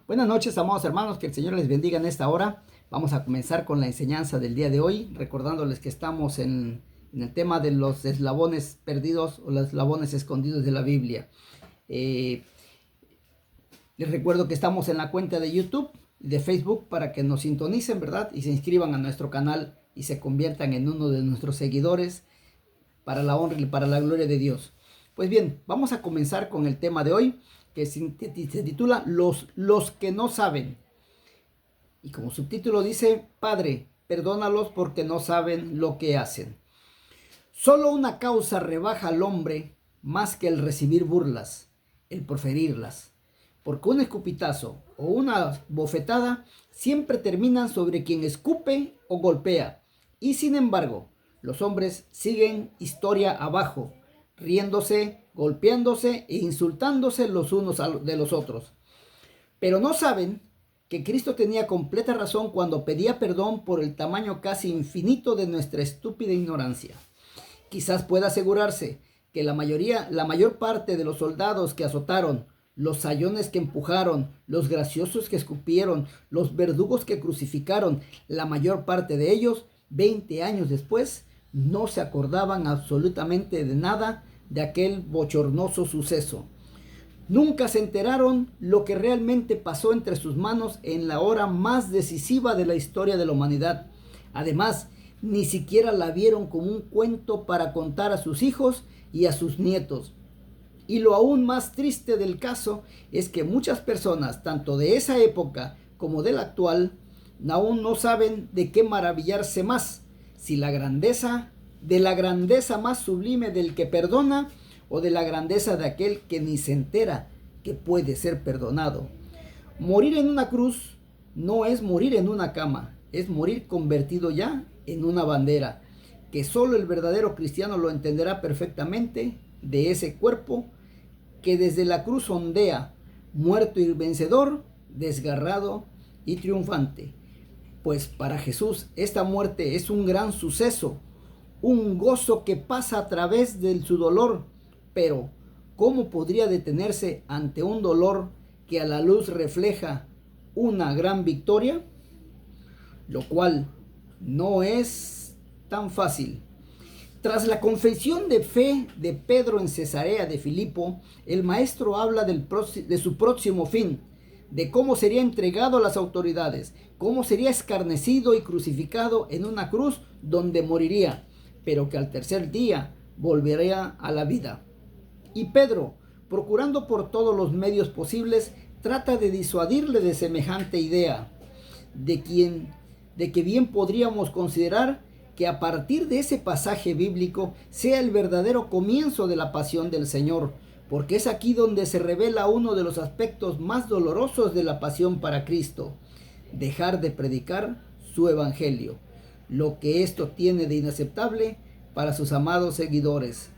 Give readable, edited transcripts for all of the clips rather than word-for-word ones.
Buenas noches, amados hermanos, que el Señor les bendiga en esta hora. Vamos a comenzar con la enseñanza del día de hoy, recordándoles que estamos en el tema de los eslabones perdidos o los eslabones escondidos de la Biblia. Les recuerdo que estamos en la cuenta de YouTube y de Facebook para que nos sintonicen, ¿verdad? Y se inscriban a nuestro canal y se conviertan en uno de nuestros seguidores para la honra y para la gloria de Dios. Pues bien, vamos a comenzar con el tema de hoy, que se titula los que no saben. Y como subtítulo dice: Padre, perdónalos porque no saben lo que hacen. Solo una causa rebaja al hombre más que el recibir burlas, el proferirlas. Porque un escupitazo o una bofetada siempre terminan sobre quien escupe o golpea. Y sin embargo, los hombres siguen historia abajo, riéndose, golpeándose e insultándose los unos de los otros. Pero no saben que Cristo tenía completa razón cuando pedía perdón por el tamaño casi infinito de nuestra estúpida ignorancia. Quizás pueda asegurarse que la mayor parte de los soldados que azotaron, los sayones que empujaron, los graciosos que escupieron, los verdugos que crucificaron, la mayor parte de ellos, 20 años después, no se acordaban absolutamente de nada de aquel bochornoso suceso. Nunca se enteraron lo que realmente pasó entre sus manos en la hora más decisiva de la historia de la humanidad. Además, ni siquiera la vieron como un cuento para contar a sus hijos y a sus nietos. Y lo aún más triste del caso es que muchas personas, tanto de esa época como de la actual, aún no saben de qué maravillarse más, si la grandeza, de la grandeza más sublime del que perdona, o de la grandeza de aquel que ni se entera que puede ser perdonado. Morir en una cruz no es morir en una cama, es morir convertido ya en una bandera, que solo el verdadero cristiano lo entenderá perfectamente, de ese cuerpo que desde la cruz ondea, muerto y vencedor, desgarrado y triunfante. Pues para Jesús esta muerte es un gran suceso, un gozo que pasa a través de su dolor. Pero, ¿cómo podría detenerse ante un dolor que a la luz refleja una gran victoria? Lo cual no es tan fácil. Tras la confesión de fe de Pedro en Cesarea de Filipo, el maestro habla de su próximo fin, de cómo sería entregado a las autoridades, cómo sería escarnecido y crucificado en una cruz donde moriría, pero que al tercer día volvería a la vida. Y Pedro, procurando por todos los medios posibles, trata de disuadirle de semejante idea, de que bien podríamos considerar que a partir de ese pasaje bíblico sea el verdadero comienzo de la pasión del Señor, porque es aquí donde se revela uno de los aspectos más dolorosos de la pasión para Cristo: dejar de predicar su evangelio, lo que esto tiene de inaceptable para sus amados seguidores.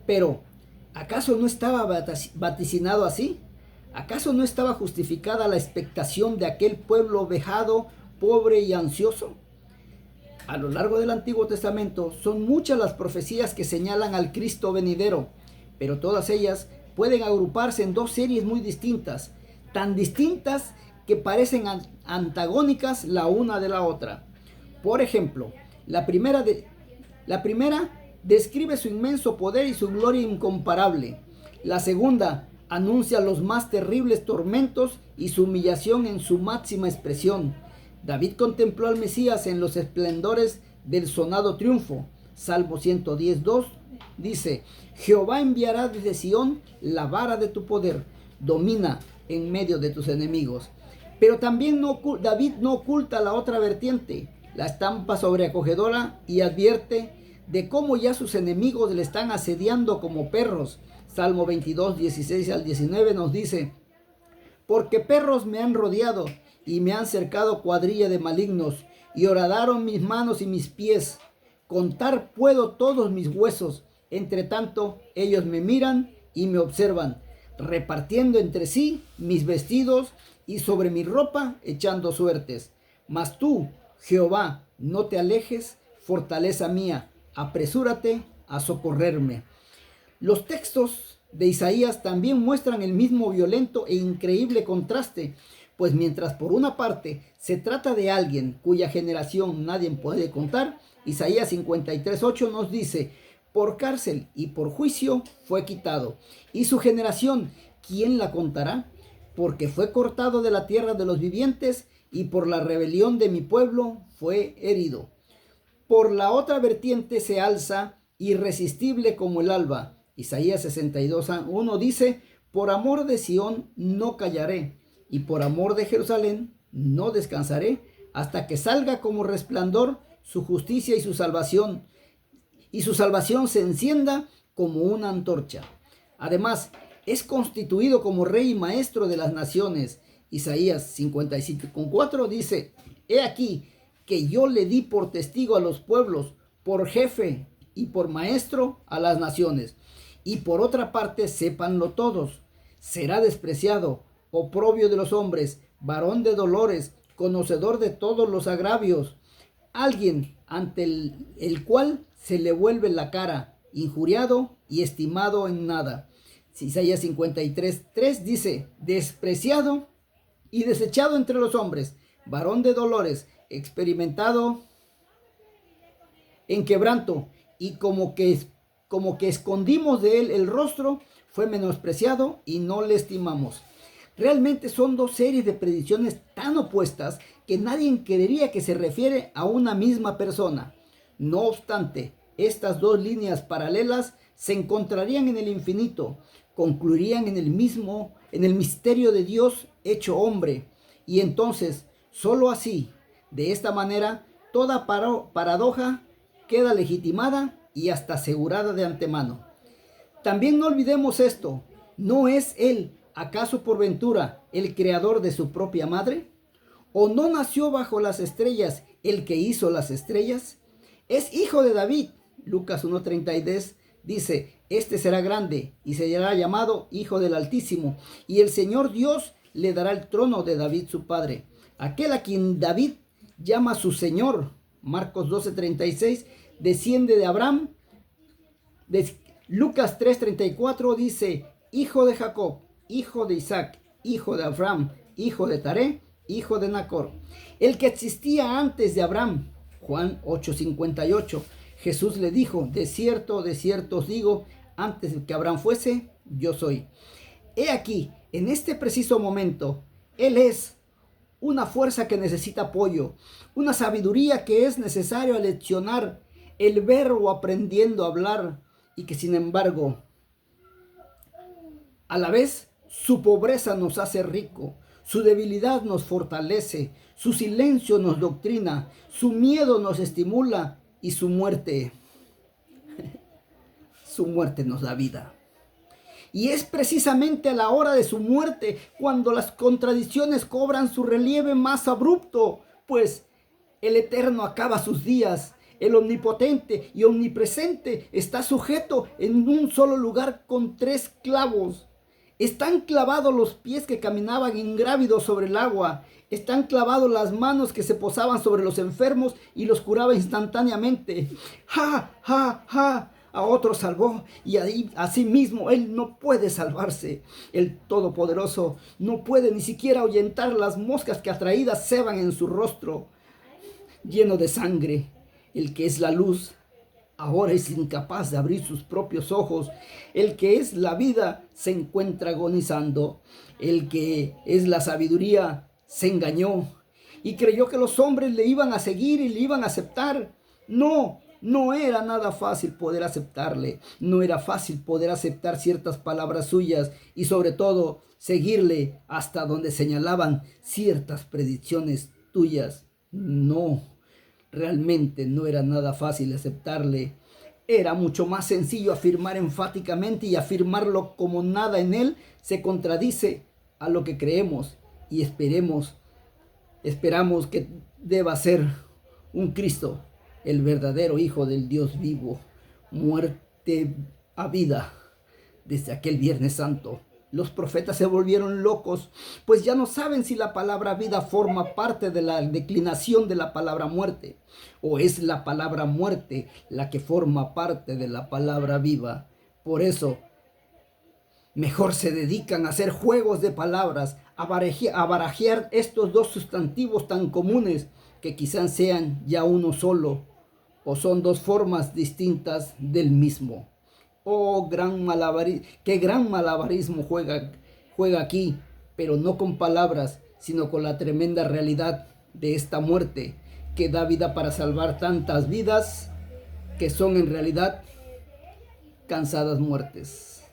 Pero, ¿acaso no estaba vaticinado así? ¿Acaso no estaba justificada la expectación de aquel pueblo vejado, pobre y ansioso? A lo largo del Antiguo Testamento son muchas las profecías que señalan al Cristo venidero, pero todas ellas pueden agruparse en dos series muy distintas, tan distintas que parecen antagónicas la una de la otra. Por ejemplo, la primera describe su inmenso poder y su gloria incomparable. La segunda anuncia los más terribles tormentos y su humillación en su máxima expresión. David contempló al Mesías en los esplendores del sonado triunfo. Salmo 110:2 dice: Jehová enviará desde Sión la vara de tu poder, domina en medio de tus enemigos. Pero también David no oculta la otra vertiente, la estampa sobreacogedora, y advierte de cómo ya sus enemigos le están asediando como perros. Salmo 22:16-19 nos dice: porque perros me han rodeado y me han cercado cuadrilla de malignos, y horadaron mis manos y mis pies. Contar puedo todos mis huesos. Entre tanto, ellos me miran y me observan, repartiendo entre sí mis vestidos y sobre mi ropa echando suertes. Mas tú, Jehová, no te alejes, fortaleza mía, apresúrate a socorrerme. Los textos de Isaías también muestran el mismo violento e increíble contraste, pues mientras por una parte se trata de alguien cuya generación nadie puede contar, Isaías 53:8 nos dice: por cárcel y por juicio fue quitado, y su generación, ¿quién la contará? Porque fue cortado de la tierra de los vivientes, y por la rebelión de mi pueblo fue herido. Por la otra vertiente se alza, irresistible como el alba. Isaías 62:1 dice: por amor de Sión no callaré, y por amor de Jerusalén no descansaré, hasta que salga como resplandor su justicia y su salvación se encienda como una antorcha. Además, es constituido como rey y maestro de las naciones. Isaías 55:4 dice: he aquí que yo le di por testigo a los pueblos, por jefe y por maestro a las naciones. Y por otra parte, sépanlo todos: será despreciado, oprobio de los hombres, varón de dolores, conocedor de todos los agravios, alguien ante el cual se le vuelve la cara, injuriado y estimado en nada. Isaías 53:3 dice: despreciado y desechado entre los hombres, varón de dolores, experimentado en quebranto, y como que escondimos de él el rostro, fue menospreciado y no le estimamos. Realmente son dos series de predicciones tan opuestas que nadie creería que se refiere a una misma persona. No obstante, estas dos líneas paralelas se encontrarían en el infinito, concluirían en el misterio de Dios hecho hombre, y entonces, solo así, de esta manera, toda paradoja queda legitimada y hasta asegurada de antemano. También no olvidemos esto: ¿no es él, acaso por ventura, el creador de su propia madre? ¿O no nació bajo las estrellas el que hizo las estrellas? Es hijo de David. Lucas 1:30 dice: este será grande y será llamado Hijo del Altísimo, y el Señor Dios le dará el trono de David su padre. Aquel a quien David llama su Señor, Marcos 12:36, desciende de Abraham. Lucas 3:34 dice: hijo de Jacob, hijo de Isaac, hijo de Abraham, hijo de Taré, hijo de Nacor. El que existía antes de Abraham. Juan 8:58. Jesús le dijo: de cierto os digo, antes de que Abraham fuese, yo soy. He aquí, en este preciso momento, Él es una fuerza que necesita apoyo, una sabiduría que es necesario aleccionar, el verbo aprendiendo a hablar, y que sin embargo, a la vez, su pobreza nos hace rico, su debilidad nos fortalece, su silencio nos doctrina, su miedo nos estimula, y su muerte nos da vida. Y es precisamente a la hora de su muerte cuando las contradicciones cobran su relieve más abrupto, pues el Eterno acaba sus días. El omnipotente y omnipresente está sujeto en un solo lugar con 3 clavos. Están clavados los pies que caminaban ingrávidos sobre el agua. Están clavados las manos que se posaban sobre los enfermos y los curaba instantáneamente. ¡Ja, ja, ja! A otro salvó, y asimismo él no puede salvarse. El Todopoderoso no puede ni siquiera ahuyentar las moscas que atraídas ceban en su rostro lleno de sangre. El que es la luz ahora es incapaz de abrir sus propios ojos. El que es la vida se encuentra agonizando. El que es la sabiduría se engañó y creyó que los hombres le iban a seguir y le iban a aceptar. No era nada fácil poder aceptarle. No era fácil poder aceptar ciertas palabras suyas y sobre todo seguirle hasta donde señalaban ciertas predicciones tuyas. No, realmente no era nada fácil aceptarle. Era mucho más sencillo afirmar enfáticamente y afirmarlo como nada en él se contradice a lo que creemos y esperamos que deba ser un Cristo, el verdadero Hijo del Dios vivo, muerte a vida. Desde aquel Viernes Santo, los profetas se volvieron locos, pues ya no saben si la palabra vida forma parte de la declinación de la palabra muerte, o es la palabra muerte la que forma parte de la palabra viva. Por eso, Mejor se dedican a hacer juegos de palabras, a barajear estos dos sustantivos tan comunes que quizás sean ya uno solo o son dos formas distintas del mismo. Oh, qué gran malabarismo juega aquí, pero no con palabras, sino con la tremenda realidad de esta muerte que da vida para salvar tantas vidas que son en realidad cansadas muertes.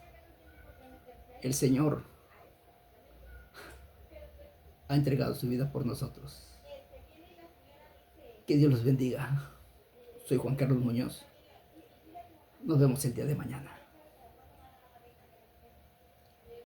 El Señor ha entregado su vida por nosotros. Que Dios los bendiga. Soy Juan Carlos Muñoz. Nos vemos el día de mañana.